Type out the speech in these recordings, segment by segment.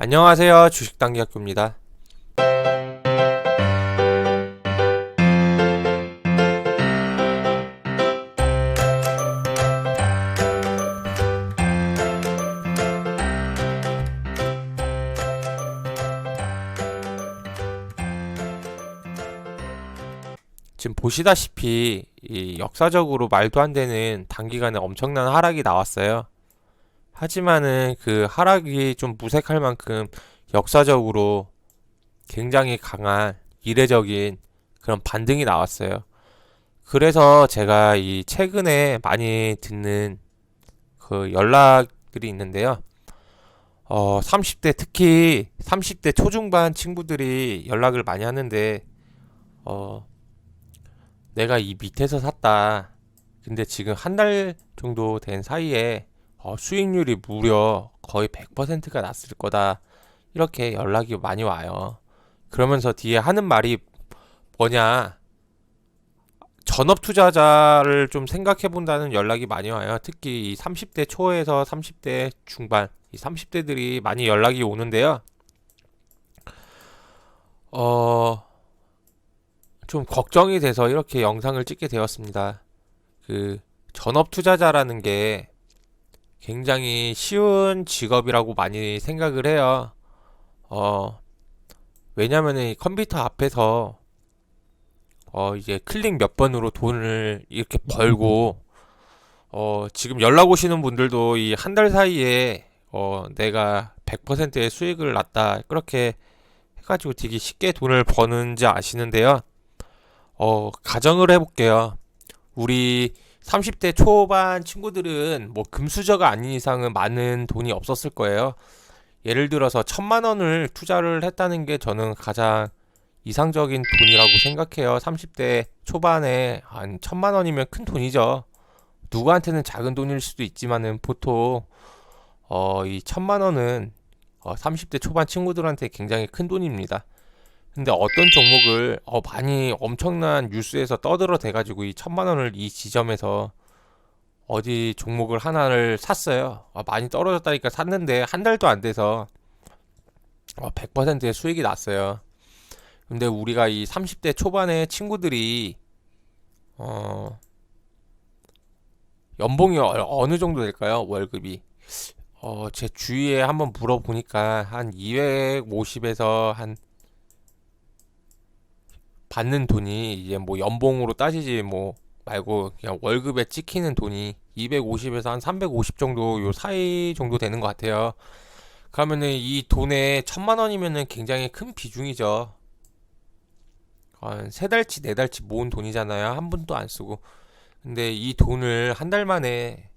안녕하세요. 주식단기학교입니다. 지금 보시다시피 이 역사적으로 말도 안 되는 단기간에 엄청난 하락이 나왔어요. 하지만은 그 하락이 좀 무색할 만큼 역사적으로 굉장히 강한 이례적인 그런 반등이 나왔어요. 그래서 제가 이 최근에 많이 듣는 그 연락들이 있는데요. 30대 특히 30대 초중반 친구들이 연락을 많이 하는데 어, 내가 이 밑에서 샀다. 근데 지금 한 달 정도 된 사이에 수익률이 무려 거의 100%가 났을 거다. 이렇게 연락이 많이 와요. 그러면서 뒤에 하는 말이 뭐냐? 전업 투자자를 좀 생각해 본다는 연락이 많이 와요. 특히 이 30대 초에서 30대 중반, 이 30대들이 많이 연락이 오는데요. 어, 좀 걱정이 돼서 이렇게 영상을 찍게 되었습니다. 그 전업 투자자라는 게 굉장히 쉬운 직업이라고 많이 생각을 해요. 어, 왜냐면은 이 컴퓨터 앞에서 이제 클릭 몇 번으로 돈을 이렇게 벌고 지금 연락 오시는 분들도 이 한 달 사이에 내가 100%의 수익을 났다. 그렇게 해가지고 되게 쉽게 돈을 버는지 아시는데요. 가정을 해볼게요. 우리 30대 초반 친구들은 뭐 금수저가 아닌 이상은 많은 돈이 없었을 거예요. 예를 들어서 1,000만 원을 투자를 했다는 게 저는 가장 이상적인 돈이라고 생각해요. 30대 초반에 한 1,000만 원이면 큰 돈이죠. 누구한테는 작은 돈일 수도 있지만은 보통 이 1,000만 원은 30대 초반 친구들한테 굉장히 큰 돈입니다. 근데 어떤 종목을 많이 엄청난 뉴스에서 떠들어 대가지고 이 1,000만 원을 이 지점에서 어디 종목을 하나를 샀어요. 많이 떨어졌다니까 샀는데 한 달도 안 돼서 100%의 수익이 났어요. 근데 우리가 이 30대 초반의 친구들이 어, 연봉이 어느 정도 될까요? 월급이. 제 주위에 한번 물어보니까 한 250에서 한 받는 돈이 이제 뭐 연봉으로 따지지 뭐 말고 그냥 월급에 찍히는 돈이 250에서 한 350 정도 요 사이 정도 되는 것 같아요. 그러면은 이 돈에 1,000만 원이면은 굉장히 큰 비중이죠. 한 세 달치 네 달치 모은 돈이잖아요. 한 푼도 안 쓰고. 근데 이 돈을 한 달 만에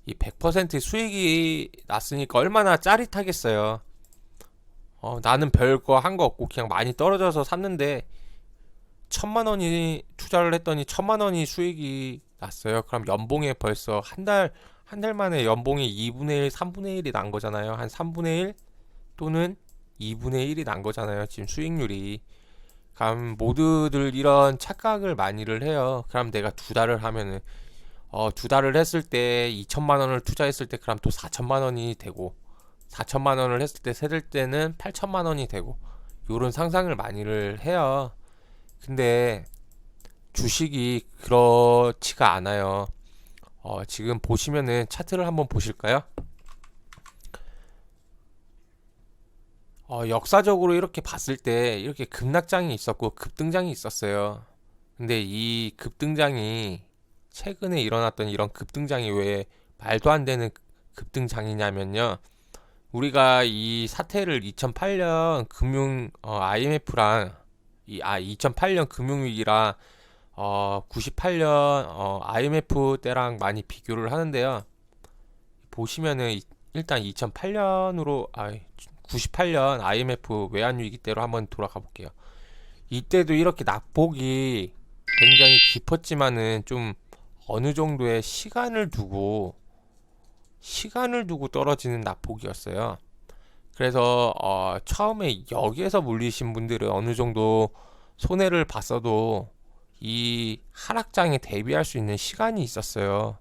이 100% 수익이 났으니까 얼마나 짜릿하겠어요. 나는 별거 한 거 없고 그냥 많이 떨어져서 샀는데 1,000만 원이 투자를 했더니 1,000만 원이 수익이 났어요. 그럼 연봉에 벌써 한 달 만에 연봉이 2분의 1, 3분의 1이 난 거잖아요. 한 3분의 1 또는 2분의 1이 난 거잖아요. 지금 수익률이. 그럼 모두들 이런 착각을 많이를 해요. 그럼 내가 두 달을 하면은 두 달을 했을 때 2천만 원을 투자했을 때 그럼 또 4천만 원이 되고 4천만 원을 했을 때 세될 때는 8천만 원이 되고 요런 상상을 많이를 해요. 근데 주식이 그렇지가 않아요. 지금 보시면은 차트를 한번 보실까요? 역사적으로 이렇게 봤을 때 이렇게 급락장이 있었고 급등장이 있었어요. 근데 이 급등장이 최근에 일어났던 이런 급등장이 왜 말도 안 되는 급등장이냐면요. 우리가 이 사태를 2008년 IMF랑 2008년 금융위기랑 98년 IMF 때랑 많이 비교를 하는데요. 보시면은 일단 2008년으로 98년 IMF 외환위기 때로 한번 돌아가 볼게요. 이때도 이렇게 낙폭이 굉장히 깊었지만은 좀 어느 정도의 시간을 두고 떨어지는 낙폭이었어요. 그래서 처음에 여기에서 물리신 분들은 어느 정도 손해를 봤어도 이 하락장에 대비할 수 있는 시간이 있었어요.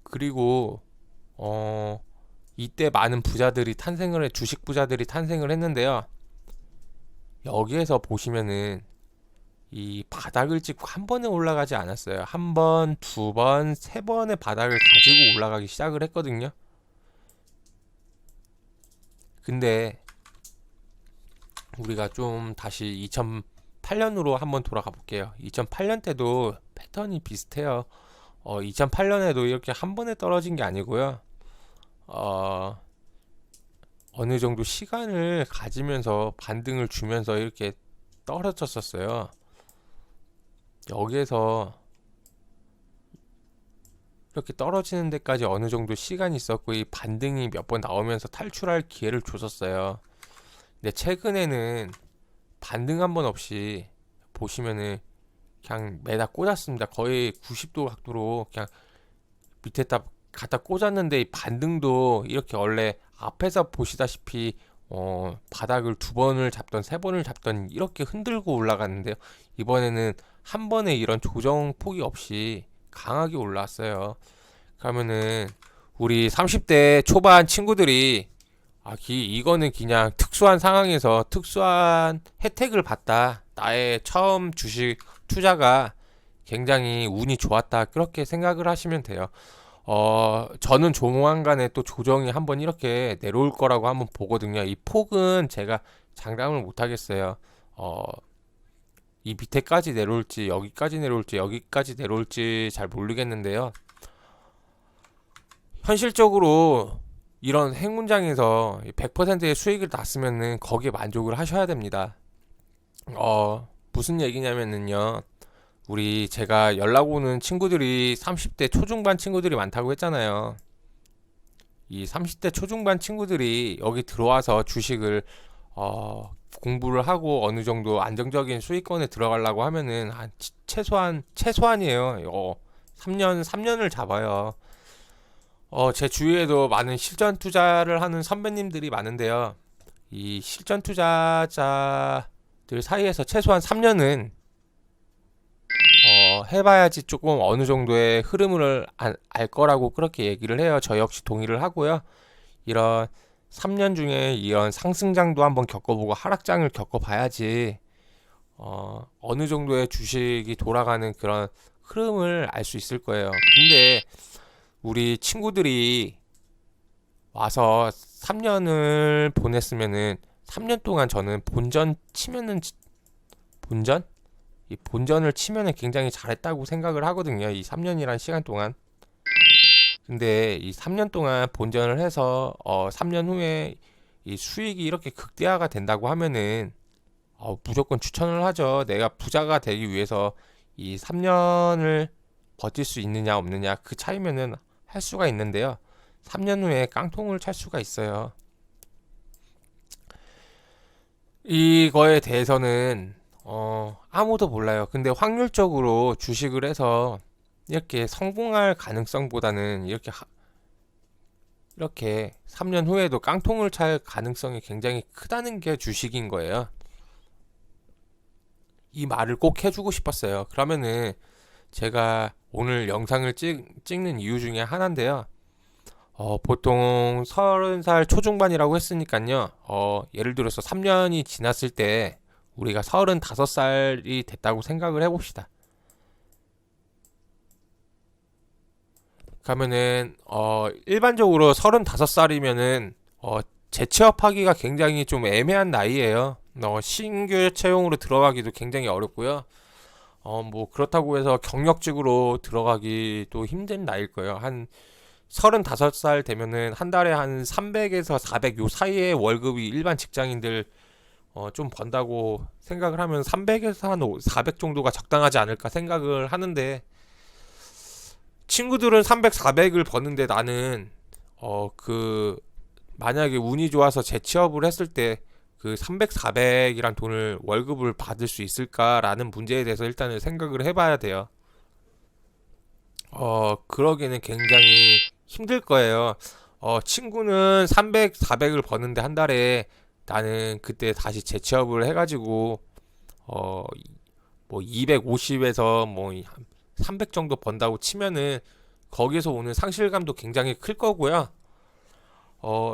그리고 이때 많은 부자들이 주식 부자들이 탄생을 했는데요. 여기에서 보시면은 이 바닥을 찍고 한 번에 올라가지 않았어요. 한 번, 두 번, 세 번의 바닥을 가지고 올라가기 시작을 했거든요. 근데 우리가 좀 다시 2008년으로 한번 돌아가 볼게요. 2008년 때도 패턴이 비슷해요. 2008년에도 이렇게 한 번에 떨어진 게 아니고요. 어느 정도 시간을 가지면서 반등을 주면서 이렇게 떨어졌었어요. 여기에서 이렇게 떨어지는 데까지 어느 정도 시간이 있었고 이 반등이 몇 번 나오면서 탈출할 기회를 줬었어요. 근데 최근에는 반등 한 번 없이 보시면은 그냥 매다 꽂았습니다. 거의 90도 각도로 그냥 밑에다 갖다 꽂았는데 이 반등도 이렇게 원래 앞에서 보시다시피 바닥을 두 번을 잡던 세 번을 잡던 이렇게 흔들고 올라갔는데요. 이번에는 한 번에 이런 조정 폭이 없이 강하게 올라왔어요. 그러면은 우리 30대 초반 친구들이 이거는 그냥 특수한 상황에서 특수한 혜택을 받다. 나의 처음 주식 투자가 굉장히 운이 좋았다. 그렇게 생각을 하시면 돼요. 저는 조만간에 또 조정이 한번 이렇게 내려올 거라고 한번 보거든요. 이 폭은 제가 장담을 못 하겠어요. 이 밑에까지 내려올지, 여기까지 내려올지 잘 모르겠는데요. 현실적으로 이런 행운장에서 100%의 수익을 났으면은 거기에 만족을 하셔야 됩니다. 무슨 얘기냐면은요. 제가 연락 오는 친구들이 30대 초중반 친구들이 많다고 했잖아요. 이 30대 초중반 친구들이 여기 들어와서 주식을 공부를 하고 어느 정도 안정적인 수익권에 들어가려고 하면은 최소한이에요. 3년을 잡아요. 제 주위에도 많은 실전 투자를 하는 선배님들이 많은데요. 이 실전 투자자들 사이에서 최소한 3년은 해봐야지 조금 어느 정도의 흐름을 알 거라고 그렇게 얘기를 해요. 저 역시 동의를 하고요. 이런 3년 중에 이런 상승장도 한번 겪어보고 하락장을 겪어봐야지 어느 정도의 주식이 돌아가는 그런 흐름을 알 수 있을 거예요. 근데 우리 친구들이 와서 3년을 보냈으면은 3년 동안 저는 이 본전을 치면은 굉장히 잘했다고 생각을 하거든요. 이 3년이란 시간 동안. 근데 이 3년 동안 본전을 해서 3년 후에 이 수익이 이렇게 극대화가 된다고 하면은 무조건 추천을 하죠. 내가 부자가 되기 위해서 이 3년을 버틸 수 있느냐 없느냐 그 차이면은 할 수가 있는데요. 3년 후에 깡통을 찰 수가 있어요. 이거에 대해서는 아무도 몰라요. 근데 확률적으로 주식을 해서 이렇게 성공할 가능성보다는 이렇게 3년 후에도 깡통을 찰 가능성이 굉장히 크다는 게 주식인 거예요. 이 말을 꼭 해주고 싶었어요. 그러면은 제가 오늘 영상을 찍는 이유 중에 하나인데요. 보통 30살 초중반이라고 했으니까요. 예를 들어서 3년이 지났을 때 우리가 35살이 됐다고 생각을 해봅시다. 그러면은 일반적으로 35살이면은 재취업하기가 굉장히 좀 애매한 나이예요. 신규 채용으로 들어가기도 굉장히 어렵고요. 뭐 그렇다고 해서 경력직으로 들어가기도 힘든 나이일 거예요. 한 35살 되면은 한 달에 한 300에서 400 요 사이의 월급이 일반 직장인들 좀 번다고 생각을 하면 300에서 한 400 정도가 적당하지 않을까 생각을 하는데 친구들은 300, 400을 버는데 나는 만약에 운이 좋아서 재취업을 했을 때 그 300, 400이란 돈을 월급을 받을 수 있을까라는 문제에 대해서 일단은 생각을 해봐야 돼요. 그러기에는 굉장히 힘들 거예요. 친구는 300, 400을 버는데 한 달에 나는 그때 다시 재취업을 해가지고 뭐 250에서 뭐 300 정도 번다고 치면은 거기에서 오는 상실감도 굉장히 클 거고요.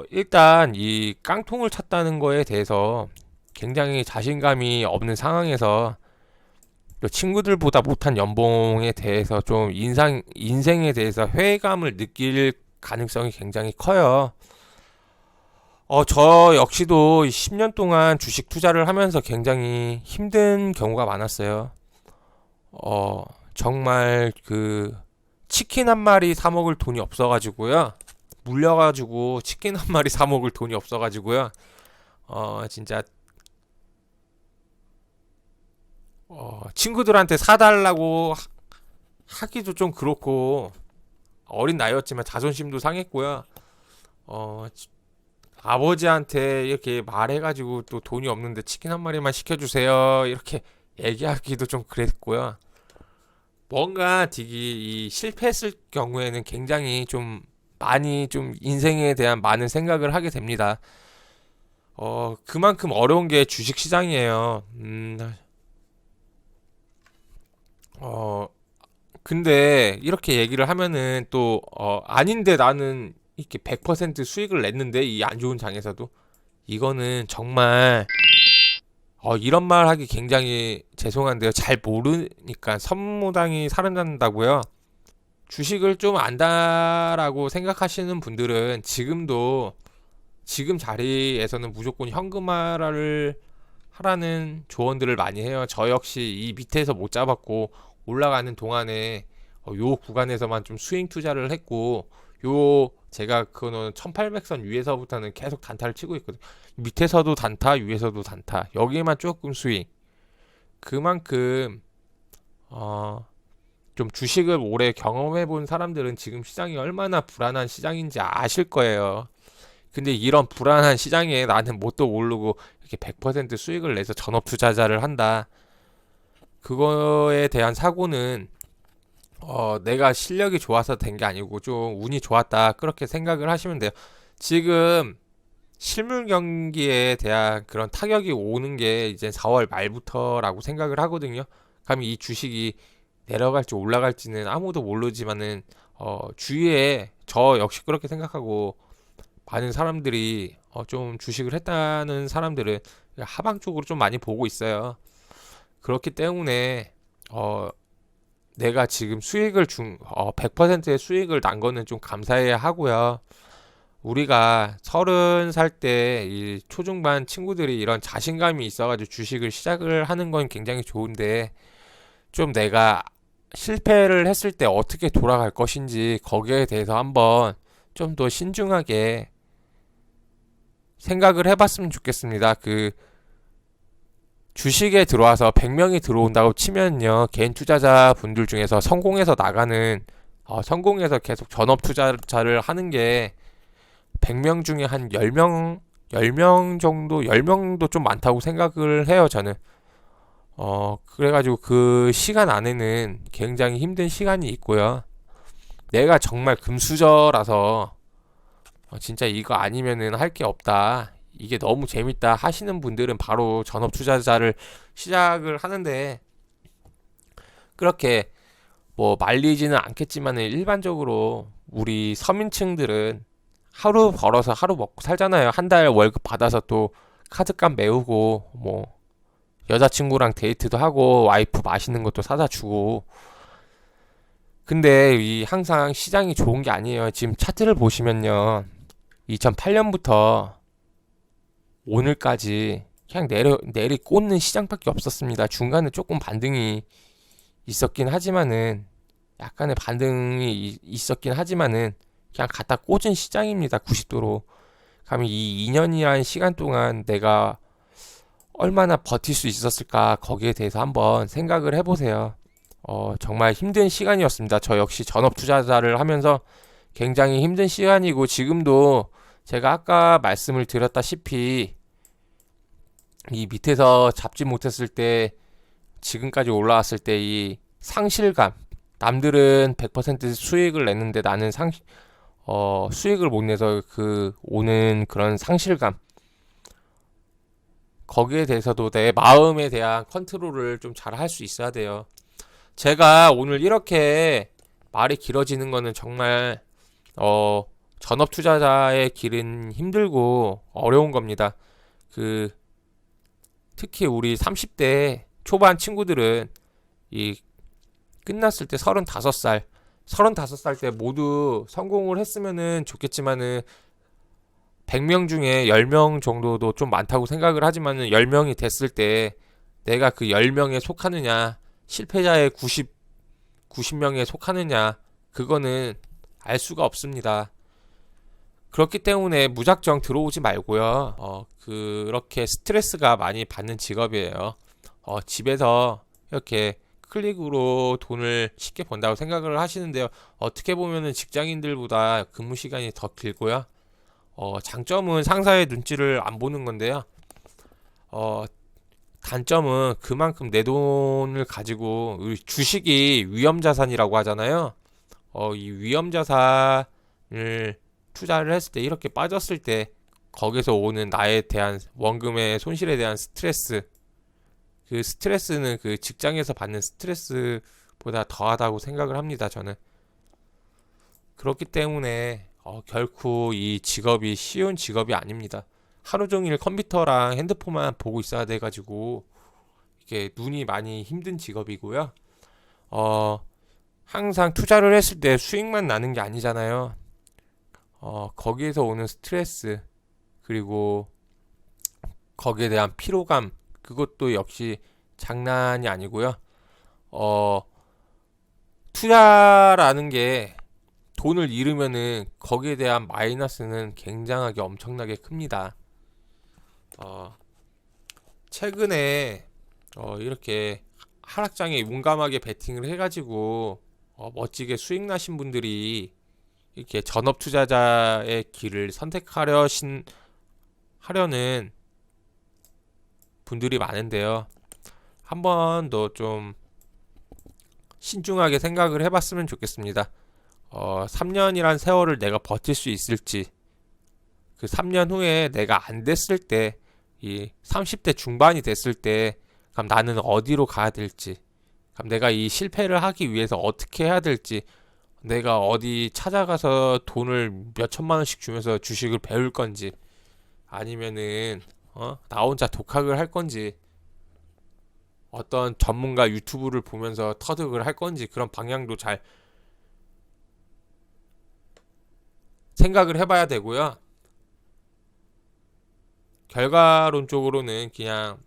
일단 이 깡통을 찼다는 거에 대해서 굉장히 자신감이 없는 상황에서 또 친구들보다 못한 연봉에 대해서 좀 인생에 대해서 회의감을 느낄 가능성이 굉장히 커요. 저 역시도 10년 동안 주식 투자를 하면서 굉장히 힘든 경우가 많았어요. 정말 그 치킨 한 마리 사 먹을 돈이 없어가지고요. 물려가지고 치킨 한 마리 사 먹을 돈이 없어가지고요. 진짜 친구들한테 사달라고 하기도 좀 그렇고 어린 나이였지만 자존심도 상했고요. 어, 아버지한테 이렇게 말해가지고 또 돈이 없는데 치킨 한 마리만 시켜주세요. 이렇게 얘기하기도 좀 그랬고요. 뭔가 되게 이 실패했을 경우에는 굉장히 좀 많이 좀 인생에 대한 많은 생각을 하게 됩니다. 그만큼 어려운 게 주식 시장이에요. 어, 근데 이렇게 얘기를 하면은 또, 아닌데 나는 이렇게 100% 수익을 냈는데 이 안 좋은 장에서도 이거는 정말 이런 말 하기 굉장히 죄송한데요. 잘 모르니까 선무당이 살아난다고요. 주식을 좀 안다라고 생각하시는 분들은 지금도 지금 자리에서는 무조건 현금화를 하라는 조언들을 많이 해요. 저 역시 이 밑에서 못 잡았고 올라가는 동안에 요 구간에서만 좀 스윙 투자를 했고 요 제가 그거는 1800선 위에서부터는 계속 단타를 치고 있거든요. 밑에서도 단타, 위에서도 단타. 여기에만 조금 스윙. 그만큼 좀 주식을 오래 경험해 본 사람들은 지금 시장이 얼마나 불안한 시장인지 아실 거예요. 근데 이런 불안한 시장에 나는 뭣도 모르고 이렇게 100% 수익을 내서 전업 투자자를 한다. 그거에 대한 사고는 내가 실력이 좋아서 된 게 아니고 좀 운이 좋았다. 그렇게 생각을 하시면 돼요. 지금 실물 경기에 대한 그런 타격이 오는 게 이제 4월 말부터라고 생각을 하거든요. 그럼 이 주식이 내려갈지 올라갈지는 아무도 모르지만은 주위에 저 역시 그렇게 생각하고 많은 사람들이 좀 주식을 했다는 사람들은 하방 쪽으로 좀 많이 보고 있어요. 그렇기 때문에 내가 지금 수익을 100%의 수익을 난 거는 좀 감사해야 하고요. 우리가 30살 때 이 초중반 친구들이 이런 자신감이 있어가지고 주식을 시작을 하는 건 굉장히 좋은데 좀 내가 실패를 했을 때 어떻게 돌아갈 것인지 거기에 대해서 한번 좀 더 신중하게 생각을 해봤으면 좋겠습니다. 그 주식에 들어와서 100명이 들어온다고 치면요. 개인 투자자 분들 중에서 성공해서 나가는 성공해서 계속 전업 투자를 하는 게 100명 중에 한 10명 정도, 10명도 좀 많다고 생각을 해요, 저는. 그래가지고 그 시간 안에는 굉장히 힘든 시간이 있고요. 내가 정말 금수저라서 진짜 이거 아니면은 할 게 없다. 이게 너무 재밌다 하시는 분들은 바로 전업 투자자를 시작을 하는데 그렇게 뭐 말리지는 않겠지만은 일반적으로 우리 서민층들은 하루 벌어서 하루 먹고 살잖아요. 한 달 월급 받아서 또 카드값 메우고 뭐 여자친구랑 데이트도 하고 와이프 맛있는 것도 사다 주고 근데 이 항상 시장이 좋은 게 아니에요. 지금 차트를 보시면요. 2008년부터 오늘까지 그냥 내리 꽂는 시장밖에 없었습니다. 중간에 조금 반등이 있었긴 하지만은 약간의 반등이 있었긴 하지만은 그냥 갖다 꽂은 시장입니다. 90도로. 그럼 이 2년이라는 시간 동안 내가 얼마나 버틸 수 있었을까 거기에 대해서 한번 생각을 해보세요. 정말 힘든 시간이었습니다. 저 역시 전업 투자자를 하면서 굉장히 힘든 시간이고 지금도 제가 아까 말씀을 드렸다시피 이 밑에서 잡지 못했을 때 지금까지 올라왔을 때 이 상실감 남들은 100% 수익을 냈는데 나는 수익을 못 내서 그 오는 그런 상실감 거기에 대해서도 내 마음에 대한 컨트롤을 좀 잘 할 수 있어야 돼요. 제가 오늘 이렇게 말이 길어지는 거는 정말 전업 투자자의 길은 힘들고 어려운 겁니다. 그 특히 우리 30대 초반 친구들은 이 끝났을 때 35살 때 모두 성공을 했으면은 좋겠지만은 100명 중에 10명 정도도 좀 많다고 생각을 하지만은 10명이 됐을 때 내가 그 10명에 속하느냐, 실패자의 90명에 속하느냐, 그거는 알 수가 없습니다. 그렇기 때문에 무작정 들어오지 말고요. 그렇게 스트레스가 많이 받는 직업이에요. 집에서 이렇게 클릭으로 돈을 쉽게 번다고 생각을 하시는데요. 어떻게 보면은 직장인들보다 근무 시간이 더 길고요. 장점은 상사의 눈치를 안 보는 건데요. 단점은 그만큼 내 돈을 가지고 주식이 위험자산이라고 하잖아요. 이 위험자산을 투자를 했을 때 이렇게 빠졌을 때 거기서 오는 나에 대한 원금의 손실에 대한 스트레스, 그 스트레스는 그 직장에서 받는 스트레스보다 더하다고 생각을 합니다. 저는 그렇기 때문에 결코 이 직업이 쉬운 직업이 아닙니다. 하루 종일 컴퓨터랑 핸드폰만 보고 있어야 돼가지고 이게 눈이 많이 힘든 직업이고요. 항상 투자를 했을 때 수익만 나는 게 아니잖아요. 거기에서 오는 스트레스, 그리고 거기에 대한 피로감, 그것도 역시 장난이 아니고요. 투자라는 게 돈을 잃으면은 거기에 대한 마이너스는 굉장하게 엄청나게 큽니다. 최근에 이렇게 하락장에 용감하게 베팅을 해가지고 멋지게 수익 나신 분들이 이렇게 전업 투자자의 길을 하려는 분들이 많은데요. 한 번 더 좀 신중하게 생각을 해봤으면 좋겠습니다. 3년이란 세월을 내가 버틸 수 있을지, 그 3년 후에 내가 안 됐을 때, 이 30대 중반이 됐을 때, 그럼 나는 어디로 가야 될지, 그럼 내가 이 실패를 하기 위해서 어떻게 해야 될지, 내가 어디 찾아가서 돈을 몇 천만 원씩 주면서 주식을 배울 건지, 아니면은 나 혼자 독학을 할 건지, 어떤 전문가 유튜브를 보면서 터득을 할 건지, 그런 방향도 잘 생각을 해봐야 되고요. 결과론적으로는 그냥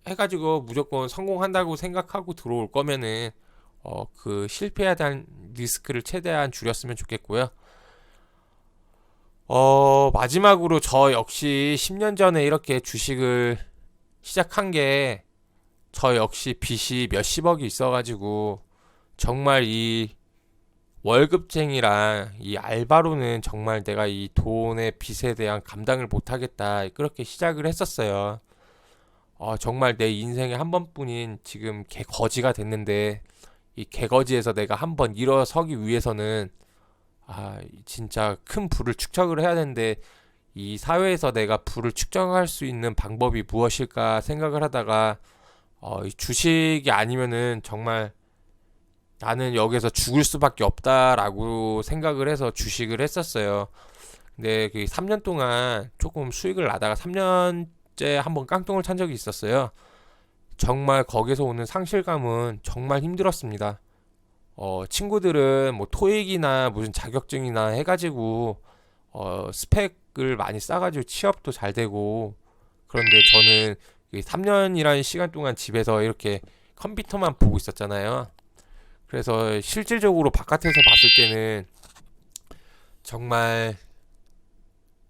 해가지고 무조건 성공한다고 생각하고 들어올 거면은 그 실패에 대한 리스크를 최대한 줄였으면 좋겠고요. 마지막으로 저 역시 10년 전에 이렇게 주식을 시작한 게 저 역시 빚이 몇십억이 있어가지고 정말 이 월급쟁이랑 이 알바로는 정말 내가 이 돈의 빚에 대한 감당을 못하겠다, 그렇게 시작을 했었어요. 정말 내 인생에 한 번뿐인 지금 개거지가 됐는데 이 개거지에서 내가 한 번 일어서기 위해서는 진짜 큰 부를 축적을 해야 되는데 이 사회에서 내가 부를 축적할 수 있는 방법이 무엇일까 생각을 하다가 이 주식이 아니면은 정말 나는 여기서 죽을 수밖에 없다라고 생각을 해서 주식을 했었어요. 근데 그 3년 동안 조금 수익을 나다가 3년째 한번 깡통을 찬 적이 있었어요. 정말 거기서 오는 상실감은 정말 힘들었습니다. 친구들은 뭐 토익이나 무슨 자격증이나 해가지고 스펙을 많이 쌓아가지고 취업도 잘 되고, 그런데 저는 3년이라는 시간 동안 집에서 이렇게 컴퓨터만 보고 있었잖아요. 그래서 실질적으로 바깥에서 봤을 때는 정말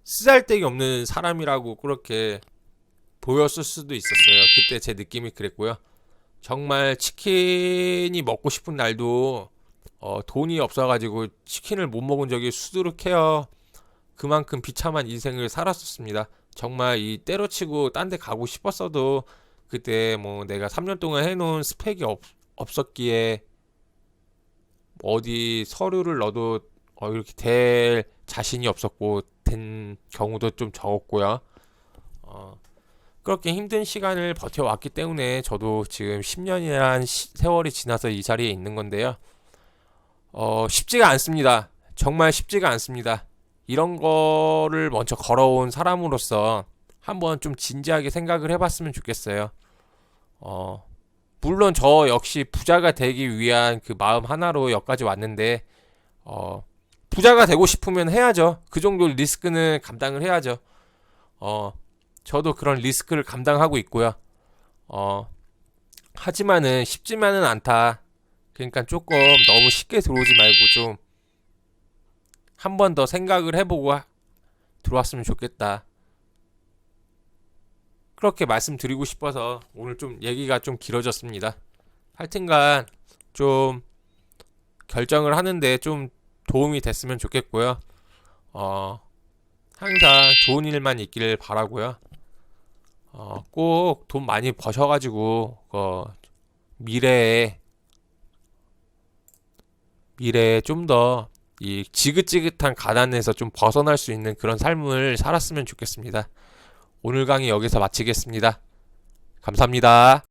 쓰잘데기 없는 사람이라고 그렇게 보였을 수도 있었어요. 그때 제 느낌이 그랬고요. 정말 치킨이 먹고 싶은 날도 돈이 없어가지고 치킨을 못 먹은 적이 수두룩해요. 그만큼 비참한 인생을 살았었습니다. 정말 이 때려치고 딴 데 가고 싶었어도 그때 뭐 내가 3년 동안 해놓은 스펙이 없었기에 어디 서류를 넣어도 이렇게 될 자신이 없었고 된 경우도 좀 적었고요. 그렇게 힘든 시간을 버텨왔기 때문에 저도 지금 10년이란 세월이 지나서 이 자리에 있는 건데요. 쉽지가 않습니다. 정말 쉽지가 않습니다. 이런 거를 먼저 걸어온 사람으로서 한번 좀 진지하게 생각을 해봤으면 좋겠어요. 물론 저 역시 부자가 되기 위한 그 마음 하나로 여기까지 왔는데, 부자가 되고 싶으면 해야죠. 그 정도 리스크는 감당을 해야죠. 저도 그런 리스크를 감당하고 있고요. 하지만은 쉽지만은 않다. 그러니까 조금 너무 쉽게 들어오지 말고 좀 한 번 더 생각을 해보고 들어왔으면 좋겠다. 그렇게 말씀드리고 싶어서 오늘 좀 얘기가 좀 길어졌습니다. 하여튼간 좀 결정을 하는데 좀 도움이 됐으면 좋겠고요. 항상 좋은 일만 있기를 바라고요. 꼭 돈 많이 버셔가지고 미래에 좀 더 이 지긋지긋한 가난에서 좀 벗어날 수 있는 그런 삶을 살았으면 좋겠습니다. 오늘 강의 여기서 마치겠습니다. 감사합니다.